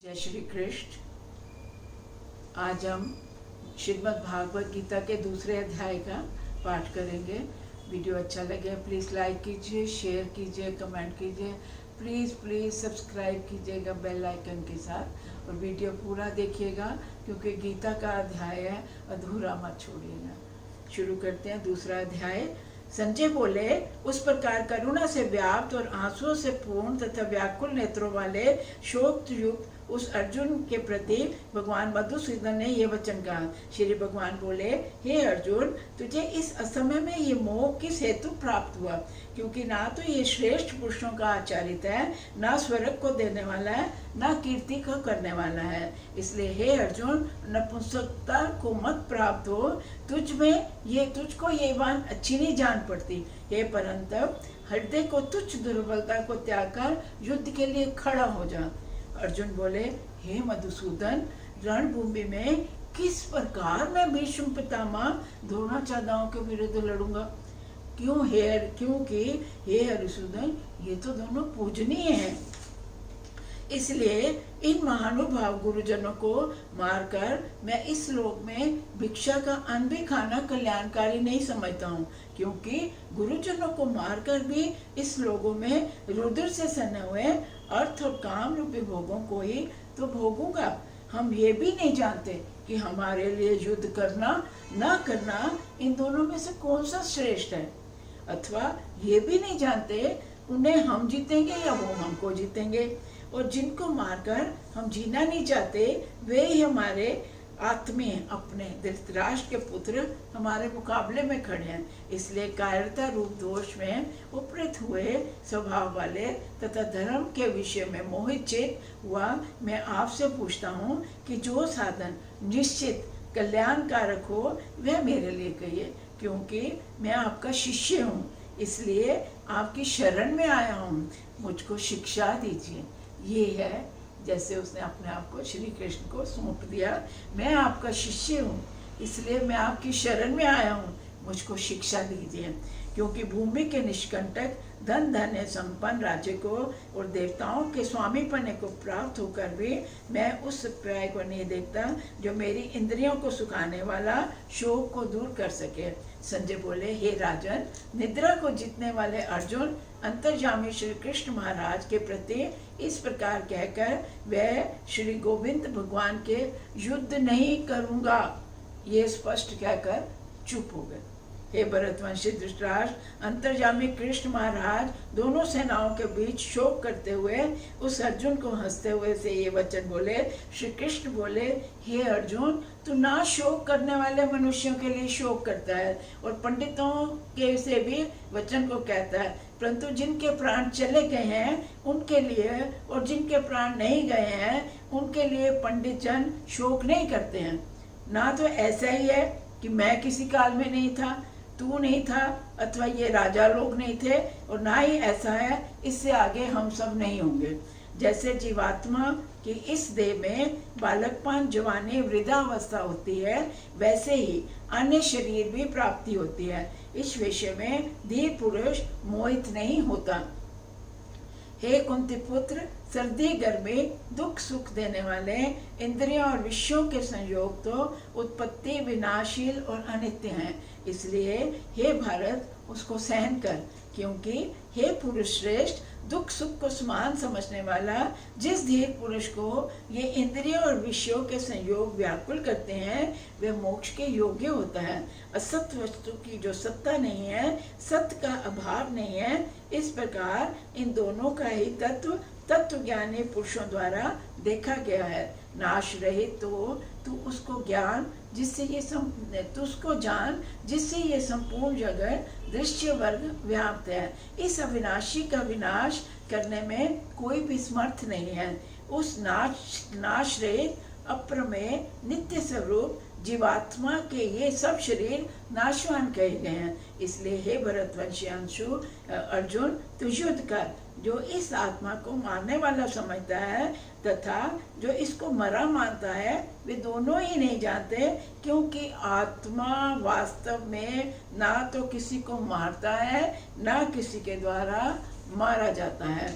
जय श्री कृष्ण। आज हम श्रीमद् भागवत गीता के दूसरे अध्याय का पाठ करेंगे। वीडियो अच्छा लगे प्लीज़ लाइक कीजिए, शेयर कीजिए, कमेंट कीजिए। प्लीज़ सब्सक्राइब कीजिएगा बेल आइकन के साथ और वीडियो पूरा देखिएगा क्योंकि गीता का अध्याय है, अधूरा मत छोड़िएगा। शुरू करते हैं दूसरा अध्याय। संजय बोले, उस प्रकार करुणा से व्याप्त और आंसुओं से पूर्ण तथा व्याकुल नेत्रों वाले शोक युक्त उस अर्जुन के प्रति भगवान मधुसूदन ने ये वचन कहा। श्री भगवान बोले, हे अर्जुन, तुझे इस असमय में ये मोह किस हेतु प्राप्त हुआ? क्योंकि ना तो ये श्रेष्ठ पुरुषों का आचारित है, ना स्वर्ग को देने वाला है, ना कीर्ति को करने वाला है। इसलिए हे अर्जुन, नपुंसकता को मत प्राप्त हो। तुझको ये बात अच्छी नहीं जान पड़ती। हे परंतप, हृदय को तुच्छ दुर्बलता को त्याग कर युद्ध के लिए खड़ा हो जा। अर्जुन बोले, हे मधुसूदन, रणभूमि में किस प्रकार मैं भीष्म पितामह द्रोणाचार्यों के विरुद्ध लड़ूंगा? क्योंकि हे हरिसूदन, ये तो दोनों पूजनीय हैं। इसलिए इन महानुभाव गुरुजनों को मारकर मैं इस लोक में भिक्षा का अन्न भी खाना कल्याणकारी नहीं समझता हूँ, क्योंकि गुरुजनों को मारकर भी इस लोगों में रुद्र से सने हुए अर्थ और काम रूपी भोगों को ही तो भोगूंगा। हम ये भी नहीं जानते कि हमारे लिए युद्ध करना ना करना इन दोनों में से कौन सा श्रेष्ठ है, अथवा ये भी नहीं जानते उन्हें हम जीतेंगे या वो हमको जीतेंगे। और जिनको मारकर हम जीना नहीं चाहते वे ही हमारे आत्मीय अपने धृतराष्ट्र के पुत्र हमारे मुकाबले में खड़े हैं। इसलिए कायरता रूप दोष में उपरीत हुए स्वभाव वाले तथा धर्म के विषय में मोहित चित हुआ मैं आपसे पूछता हूँ कि जो साधन निश्चित कल्याणकारक हो वह मेरे लिए कहिए, क्योंकि मैं आपका शिष्य हूँ, इसलिए आपकी शरण में आया हूँ। मुझको शिक्षा दीजिए। ये है जैसे उसने अपने आप को श्री कृष्ण को सौंप दिया। मैं आपका शिष्य हूँ, इसलिए मैं आपकी शरण में आया हूँ, मुझको शिक्षा दीजिए। क्योंकि भूमि के निष्कंटक धन धन्य संपन्न राज्य को और देवताओं के स्वामी पने को प्राप्त होकर भी मैं उस पर्याय को नहीं देखता जो मेरी इंद्रियों को सुखाने वाला शोक को दूर कर सके। संजय बोले, हे राजन, निद्रा को जीतने वाले अर्जुन अंतर्यामी श्री कृष्ण महाराज के प्रति इस प्रकार कहकर वह श्री गोविंद भगवान के युद्ध नहीं करूंगा ये स्पष्ट कहकर चुप हो गए। हे भरतवंशी धृतराष्ट्र, अंतर्यामी कृष्ण महाराज दोनों सेनाओं के बीच शोक करते हुए उस अर्जुन को हंसते हुए से ये वचन बोले। श्री कृष्ण बोले, हे अर्जुन, तू ना शोक करने वाले मनुष्यों के लिए शोक करता है और पंडितों के से भी वचन को कहता है, परंतु जिनके प्राण चले गए हैं उनके लिए और जिनके प्राण नहीं गए हैं उनके लिए पंडित जन शोक नहीं करते हैं। ना तो ऐसा ही है कि मैं किसी काल में नहीं था, तू नहीं था, अथवा ये राजा लोग नहीं थे, और ना ही ऐसा है इससे आगे हम सब नहीं होंगे। जैसे जीवात्मा की इस देह में बालकपन, जवानी, वृद्धावस्था होती है, वैसे ही अन्य शरीर भी प्राप्ति होती है। इस विषय में धीर पुरुष मोहित नहीं होता। हे कुंती पुत्र, सर्दी गर्मी दुख सुख देने वाले इंद्रियों और विषयों के संयोग तो उत्पत्ति विनाशील और अनित्य हैं। इसलिए हे भारत, उसको सहन कर, क्योंकि हे पुरुष श्रेष्ठ, दुख सुख को समान समझने वाला जिस धीर पुरुष को ये इंद्रियों और विषयों के संयोग व्याकुल करते हैं वह मोक्ष के योग्य होता है। असत वस्तु की जो सत्ता नहीं है, सत्य का अभाव नहीं है, इस प्रकार इन दोनों का ही तत्व ज्ञानी पुरुषों द्वारा देखा गया है। नाश रहित तो तू उसको जान जिससे ये संपूर्ण जगत दृश्य वर्ग व्याप्त है। इस अविनाशी का विनाश करने में कोई भी समर्थ नहीं है। उस नाश रहित अप्रमेय नित्य स्वरूप जीवात्मा के ये सब शरीर नाशवान कहे गए हैं। इसलिए हे भरतवंशी अंशु अर्जुन, तू युद्ध कर। जो इस आत्मा को मारने वाला समझता है तथा जो इसको मरा मानता है वे दोनों ही नहीं जानते, क्योंकि आत्मा वास्तव में ना तो किसी को मारता है ना किसी के द्वारा मारा जाता है।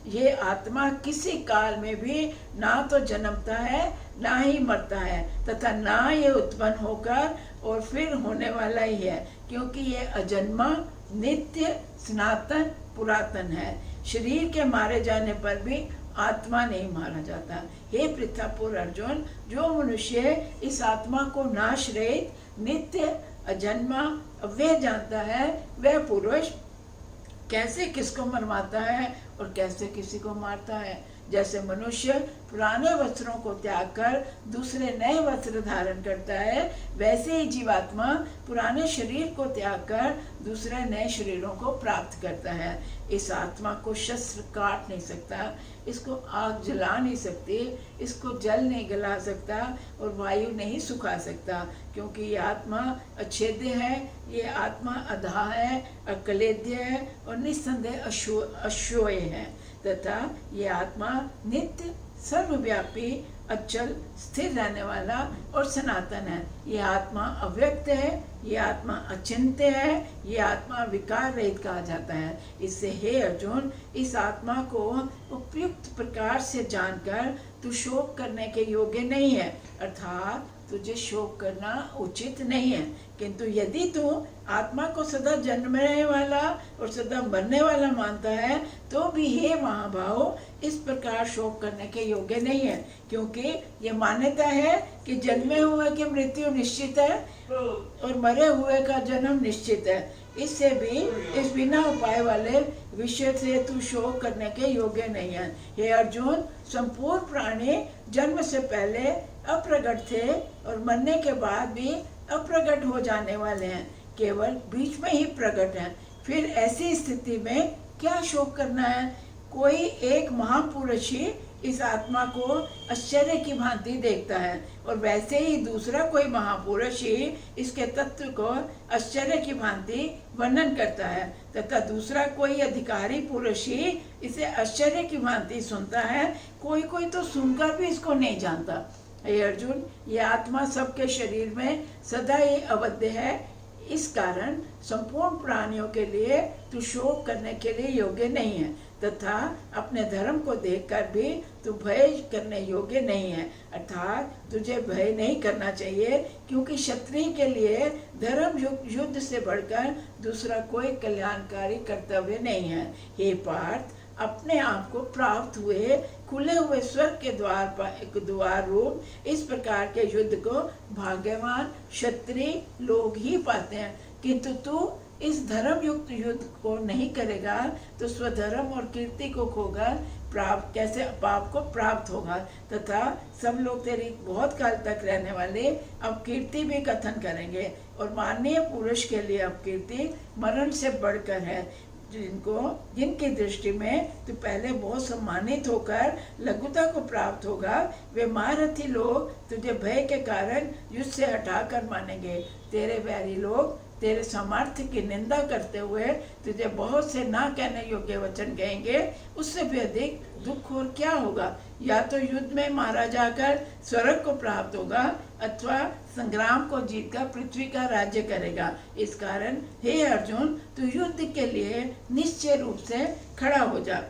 ये आत्मा किसी काल में भी ना तो जन्मता है ना ही मरता है, तथा ना ये उत्पन्न होकर और फिर होने वाला ही है, क्योंकि ये अजन्मा, नित्य, सनातन, पुरातन है। शरीर के मारे जाने पर भी आत्मा नहीं मारा जाता। हे पृथ्वीपुर अर्जुन, जो मनुष्य इस आत्मा को नाश रहित, नित्य, अजन्मा, अव्यय जानता है, वह पुरुष कैसे किसको मरवाता है और कैसे किसी को मारता है। जैसे मनुष्य पुराने वस्त्रों को त्याग कर दूसरे नए वस्त्र धारण करता है, वैसे ही जीवात्मा पुराने शरीर को त्याग कर दूसरे नए शरीरों को प्राप्त करता है। इस आत्मा को शस्त्र काट नहीं सकता, इसको आग जला नहीं सकती, इसको जल नहीं गला सकता और वायु नहीं सुखा सकता, क्योंकि ये आत्मा अछेद्य है, ये आत्मा अधा है, अकलेद्य है और निस्संदेह अश्वय है, तथा ये आत्मा नित्य, सर्वव्यापी, अचल, स्थिर रहने वाला और सनातन है। ये आत्मा अव्यक्त है, ये आत्मा अचिंत्य है, ये आत्मा विकार रहित कहा जाता है। इससे हे अर्जुन, इस आत्मा को उपयुक्त प्रकार से जानकर तू शोक करने के योग्य नहीं है, अर्थात तुझे शोक करना उचित नहीं है। किंतु यदि तू आत्मा को सदा जन्मने वाला और सदा मरने वाला मानता है, तो भी हे महाभाव, इस प्रकार शोक करने के योग्य नहीं है, क्योंकि ये मान्यता है कि जन्मे हुए की मृत्यु निश्चित है और मरे हुए का जन्म निश्चित है। इससे भी इस बिना उपाय वाले विषय से तू शोक करने के योग्य नहीं है। हे अर्जुन, संपूर्ण प्राणी जन्म से पहले अप्रगट थे और मरने के बाद भी अप्रगट हो जाने वाले हैं, केवल बीच में ही प्रकट हैं। फिर ऐसी स्थिति में क्या शोक करना है? कोई एक महापुरुष ही इस आत्मा को आश्चर्य की भांति देखता है और वैसे ही दूसरा कोई महापुरुष ही इसके तत्व को आश्चर्य की भांति वर्णन करता है, तथा दूसरा कोई अधिकारी पुरुष ही इसे आश्चर्य की भांति सुनता है। कोई कोई तो सुनकर भी इसको नहीं जानता। हे अर्जुन, ये आत्मा सबके शरीर में सदा ही अवध्य है, इस कारण संपूर्ण प्राणियों के लिए तू शोक करने के लिए योग्य नहीं है, तथा अपने धर्म को देखकर भी तू भय करने योग्य नहीं है, अर्थात तुझे भय नहीं करना चाहिए, क्योंकि क्षत्रिय के लिए धर्म युद्ध से बढ़कर दूसरा कोई कल्याणकारी कर्तव्य नहीं है। हे पार्थ, अपने आप को प्राप्त हुए खुले हुए स्वर्ग के द्वार रूप इस प्रकार के युद्ध को भाग्यवान क्षत्रिय लोग ही पाते हैं, किंतु तू इस धर्म युक्त युद्ध को नहीं करेगा तो स्वधर्म और कीर्ति को खोकर कैसे पाप को प्राप्त होगा, तथा सब लोग तेरी बहुत काल तक रहने वाले अब कीर्ति भी कथन करेंगे, और माननीय पुरुष के लिए अब कीर्ति मरण से बढ़कर है। जिनकी दृष्टि में तू पहले बहुत सम्मानित होकर लघुता को प्राप्त होगा, वे महारथी लोग तुझे भय के कारण युद्ध से हटाकर मानेंगे। तेरे बैरी लोग तेरे सामर्थ्य की निंदा करते हुए तुझे बहुत से ना कहने योग्य वचन कहेंगे। उससे भी अधिक दुख और क्या होगा? या तो युद्ध में मारा जाकर स्वर्ग को प्राप्त होगा, अथवा संग्राम को जीतकर पृथ्वी का राज्य करेगा। इस कारण हे अर्जुन, तू युद्ध के लिए निश्चय रूप से खड़ा हो जा।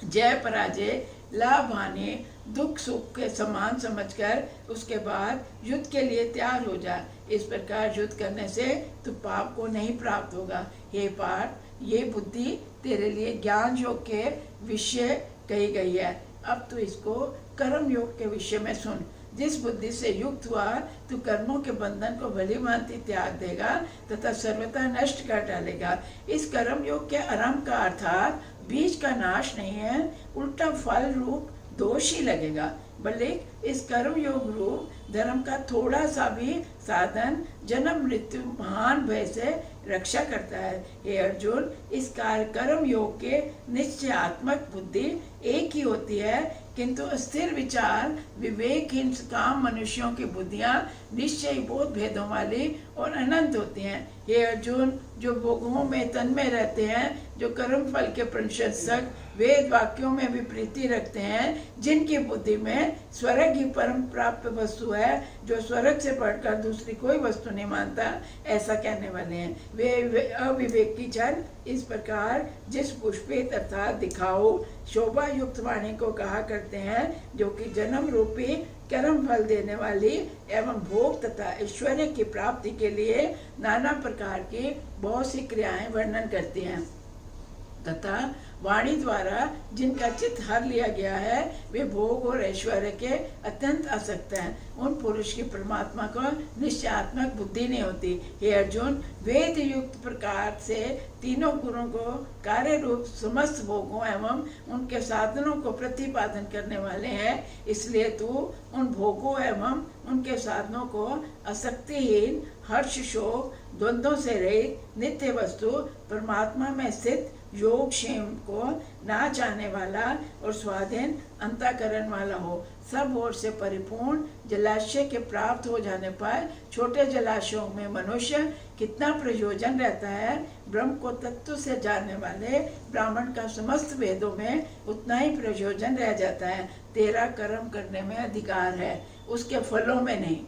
जय पराजय, लाभ हानि, दुख सुख के समान समझकर उसके बाद युद्ध के लिए तैयार हो जा। इस प्रकार युद्ध करने से तू पाप को नहीं प्राप्त होगा। हे पार्थ, ये बुद्धि तेरे लिए ज्ञान योग के विषय कही गई है। अब तू इसको कर्म योग के विषय में सुन। जिस बुद्धि से युक्त हुआ तू कर्मों के बंधन को भली भांति त्याग देगा तथा सर्वथा नष्ट कर डालेगा। इस कर्म योग के आरंभ का अर्थात बीज का नाश नहीं है, उल्टा फल रूप दोष ही लगेगा। भले इस कर्म योग रूप धर्म का थोड़ा सा भी साधन जन्म मृत्यु महान भय से रक्षा करता है। हे अर्जुन, इस कर्म योग के निश्चयात्मक बुद्धि एक ही होती है, किंतु स्थिर विचार विवेकहीन काम मनुष्यों की बुद्धियां निश्चय बहुत भेदों वाली और अनंत होती हैं। हे अर्जुन, जो भोगों में तन्मय रहते हैं जो कर्म फल के प्रशंसक वेद वाक्यों में भी प्रीति रखते हैं, जिनकी बुद्धि में स्वर्ग ही परम प्राप्त वस्तु है, जो स्वर्ग से बढ़कर दूसरी कोई वस्तु नहीं मानता, ऐसा कहने वाले हैं। वे अविवेकी जन इस प्रकार जिस पुष्पित अर्थात दिखाओ शोभा युक्त वाणी को कहा करते हैं, जो कि जन्म रूपी कर्म फल देने वाली एवं भोग तथा ऐश्वर्य की प्राप्ति के लिए नाना प्रकार की बहुत सी क्रियाएं वर्णन करती हैं, तथा वाणी द्वारा जिनका चित्त हर लिया गया है, वे भोग और ऐश्वर्य के अत्यंत आसक्त हैं। उन पुरुष की परमात्मा को निश्चयात्मक बुद्धि नहीं होती। हे अर्जुन, वेद युक्त प्रकार से तीनों गुणों को कार्य रूप समस्त भोगों एवं उनके साधनों को प्रतिपादन करने वाले हैं, इसलिए तू उन भोगों एवं उनके साधनों को आसक्तिहीन, हर्ष शोक द्वंद्वों से रहित नित्य वस्तु परमात्मा में स्थित योग क्षेम को ना चाहने वाला और स्वाधीन अंतःकरण वाला हो। सब ओर से परिपूर्ण जलाशय के प्राप्त हो जाने पर छोटे जलाशयों में मनुष्य कितना प्रयोजन रहता है, ब्रह्म को तत्व से जानने वाले ब्राह्मण का समस्त वेदों में उतना ही प्रयोजन रह जाता है। तेरा कर्म करने में अधिकार है, उसके फलों में नहीं।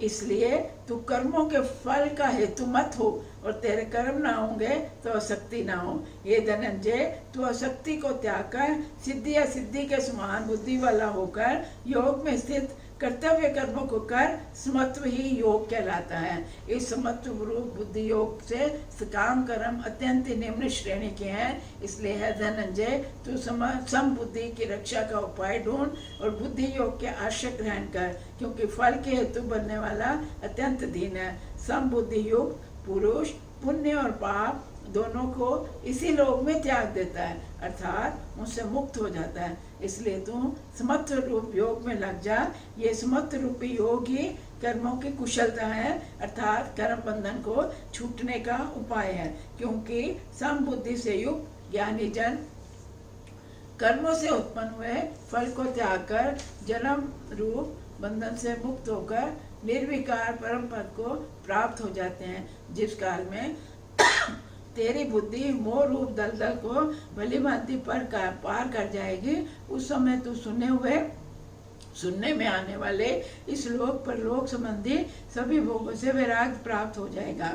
इसलिए तू कर्मों के फल का हेतु मत हो, और तेरे कर्म ना होंगे तो आसक्ति ना हो। ये धनंजय, तू आसक्ति को त्याग कर सिद्धि या सिद्धि के समान बुद्धि वाला होकर योग में स्थित कर्तव्य कर्मों को कर, समत्व ही योग कहलाता है। इस समत्व रूप बुद्धि योग से सकाम कर्म अत्यंत निम्न श्रेणी के हैं। इसलिए है धनंजय, तू सम बुद्धि की रक्षा का उपाय ढूंढ और बुद्धि योग के आश्रय ग्रहण कर, क्योंकि फल के हेतु बनने वाला अत्यंत दीन है। सम बुद्धि युक्त पुरुष पुण्य और पाप दोनों को इसी लोक में त्याग देता है, अर्थात उससे मुक्त हो जाता है। इसलिए तू समत्व रूप योग में लग जा। ये समत्व रूपी योग ही कर्मों की कुशलता है, अर्थात कर्म बंधन को छूटने का उपाय है, क्योंकि सम बुद्धि से युक्त ज्ञानी जन कर्मों से उत्पन्न हुए फल को त्याग कर जन्म रूप बंधन से मुक्त होकर निर्विकार परम पद को प्राप्त हो जाते हैं। जिस काल में तेरी बुद्धि मोह रूप दलदल को भली भांति पार कर जाएगी, उस समय तू सुनने में आने वाले इस लोक परलोक संबंधी सभी भोगों से वैराग्य प्राप्त हो जाएगा।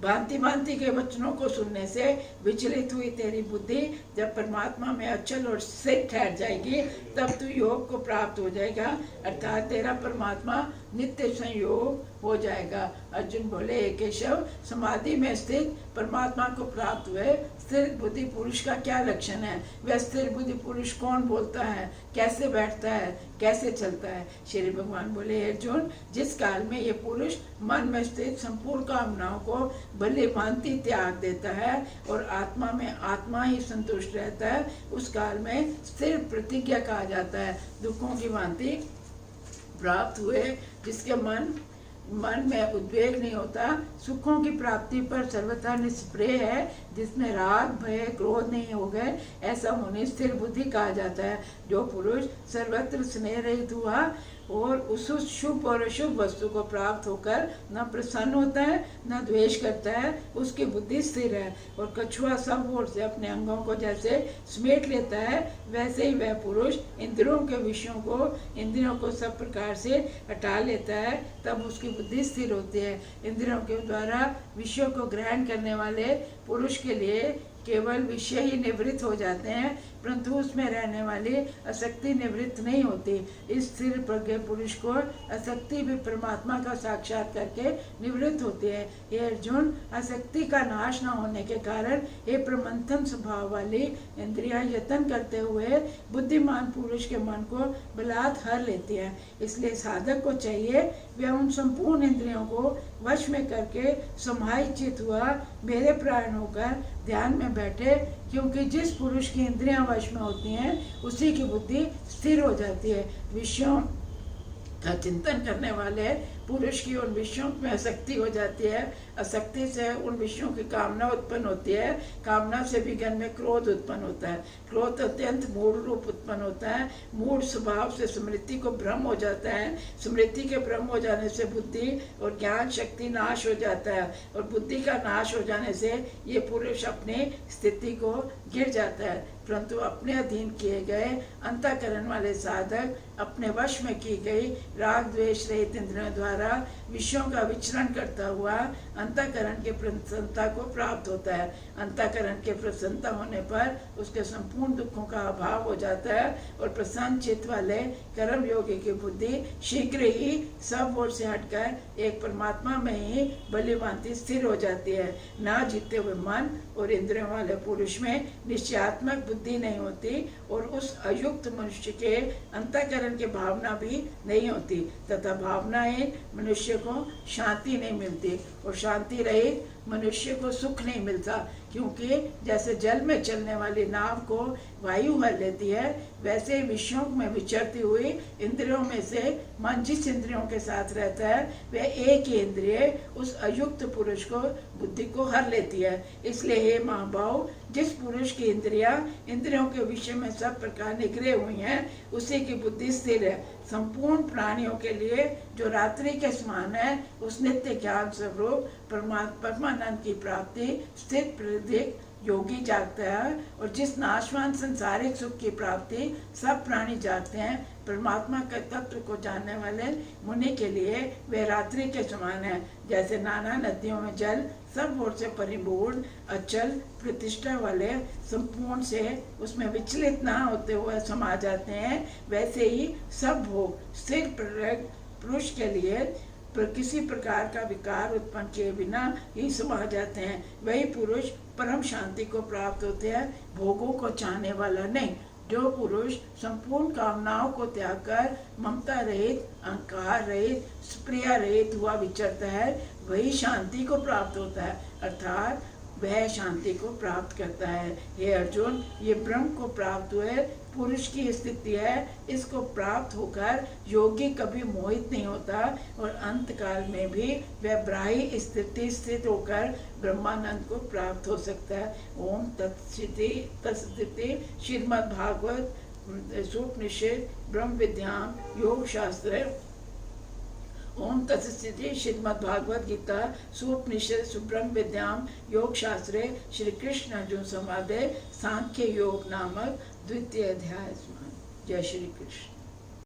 भांति भांति के वचनों को सुनने से विचलित हुई तेरी बुद्धि जब परमात्मा में अचल और स्थिर ठहर जाएगी, तब तू योग को प्राप्त हो जाएगा, अर्थात तेरा परमात्मा नित्य संयोग हो जाएगा। अर्जुन बोले, हे केशव, समाधि में स्थित परमात्मा को प्राप्त हुए स्थिर बुद्धि पुरुष का क्या लक्षण है? वह स्थिर बुद्धि पुरुष कौन बोलता है, कैसे बैठता है, कैसे चलता है? श्री भगवान बोले, अर्जुन, जिस काल में ये पुरुष मन में स्थित संपूर्ण कामनाओं को भली भांति त्याग देता है और आत्मा में आत्मा ही संतुष्ट रहता है, उस काल में स्थिर प्रतिज्ञा कहा जाता है। दुखों की भांति प्राप्त हुए जिसके मन में उद्वेग नहीं होता, सुखों की प्राप्ति पर सर्वथा निष्प्रिय है, जिसमें राग भय क्रोध नहीं हो गए, ऐसा होने स्थिर बुद्धि कहा जाता है। जो पुरुष सर्वत्र स्नेह रहित हुआ और उस शुभ और अशुभ वस्तु को प्राप्त होकर न प्रसन्न होता है न द्वेष करता है, उसकी बुद्धि स्थिर है। और कछुआ सब ओर से अपने अंगों को जैसे समेट लेता है, वैसे ही वह पुरुष इंद्रियों के विषयों को सब प्रकार से हटा लेता है, तब उसकी बुद्धि स्थिर होती है। इंद्रियों के द्वारा विषयों को ग्रहण करने वाले पुरुष के लिए केवल विषय ही निवृत्त हो जाते हैं, परंतु उसमें रहने वाली आसक्ति निवृत्त नहीं होती। इस स्थिर प्रज्ञ पुरुष को आसक्ति भी परमात्मा का साक्षात करके निवृत्त होती है। ये अर्जुन, आसक्ति का नाश न होने के कारण ये प्रमंथन स्वभाव वाली इंद्रियां यत्न करते हुए बुद्धिमान पुरुष के मन को बलात् हर लेती है। इसलिए साधक को चाहिए वह उन संपूर्ण इंद्रियों को वश में करके समाहित हुआ मेरे प्राण होकर ध्यान में बैठे, क्योंकि जिस पुरुष की इंद्रियां वश में होती हैं उसी की बुद्धि स्थिर हो जाती है। विषयों का चिंतन करने वाले पुरुष की उन विषयों में आसक्ति हो जाती है। आसक्ति से उन विषयों की कामना उत्पन्न होती है। कामना से विघन में क्रोध उत्पन्न होता है। क्रोध अत्यंत मूढ़ रूप उत्पन्न होता है। मूढ़ स्वभाव से स्मृति को भ्रम हो जाता है। स्मृति के भ्रम हो जाने से बुद्धि और ज्ञान शक्ति नाश हो जाता है, और बुद्धि का नाश हो जाने से ये पुरुष अपनी स्थिति को गिर जाता है। परंतु अपने अधीन किए गए अंतःकरण वाले साधक अपने वश में की गई राग द्वेष रहित इंद्रियों द्वारा विषयों का विचरण करता हुआ अंतःकरण के प्रसन्नता को प्राप्त होता है। अंतःकरण के प्रसन्नता होने पर उसके संपूर्ण दुखों का अभाव हो जाता है, और प्रसन्न चित्त वाले कर्म योगी की बुद्धि शीघ्र ही सब ओर से हटकर एक परमात्मा में ही बलिभांति स्थिर हो जाती है। ना जीते हुए मन और इंद्रियों वाले पुरुष में निश्चयात्मक बुद्धि नहीं होती, और उस अयुक्त मनुष्य के अंतःकरण की भावना भी नहीं होती, तथा भावनाएं मनुष्य को शांति नहीं मिलती, और शांति रहित मनुष्य को सुख नहीं मिलता। क्योंकि जैसे जल में चलने वाली नाव को वायु भर लेती है, वैसे विषयों में विचरती हुई इंद्रियों में से मन जिस इंद्रियों के साथ रहता है वह एक ही इंद्रिय उस अयुक्त पुरुष को बुद्धि को हर लेती है। इसलिए हे महाभाव, जिस पुरुष की इंद्रियों के विषय में सब प्रकार निगरे हुई हैं, उसी की बुद्धि स्थिर है। संपूर्ण प्राणियों के लिए जो रात्रि के समान है, उस नित्य ज्ञान स्वरूप परमानंद की प्राप्ति स्थित प्रदिक योगी जागता है, और जिस नाशवान संसारिक सुख की प्राप्ति सब प्राणी जागते हैं, परमात्मा के तत्व को जानने वाले मुनि के लिए वे रात्रि के समान है। जैसे नाना नदियों में जल सब ओर से परिपूर्ण अचल प्रतिष्ठा वाले संपूर्ण से उसमें विचलित ना होते हुए समा जाते हैं, वैसे ही सब भोग स्थिर पुरुष के लिए किसी प्रकार का विकार उत्पन्न किए बिना ही समा जाते हैं। वही पुरुष परम शांति को प्राप्त होते हैं, भोगों को चाहने वाला नहीं। जो पुरुष संपूर्ण कामनाओं को त्याग कर ममता रहित, अहंकार रहित, स्प्रिया रहित हुआ विचरता है, वही शांति को प्राप्त होता है, अर्थात वह शांति को प्राप्त करता है। हे अर्जुन, ये ब्रह्म को प्राप्त हुए पुरुष की स्थिति है। इसको प्राप्त होकर योगी कभी मोहित नहीं होता, और अंत काल में भी वह ब्राह्य स्थिति स्थित होकर ब्रह्मानंद को प्राप्त हो सकता है। ओम तत्सदिति श्रीमद् भागवत सूपनिषद ब्रह्म विद्याम योग शास्त्र। ओम तत्सदिति श्रीमद् भागवत गीता सूपनिषद ब्रह्म विद्याम योग शास्त्रे श्री कृष्ण अर्जुन संवादे सांख्य योग नामक द्वितीय अध्याय। जय श्री कृष्ण।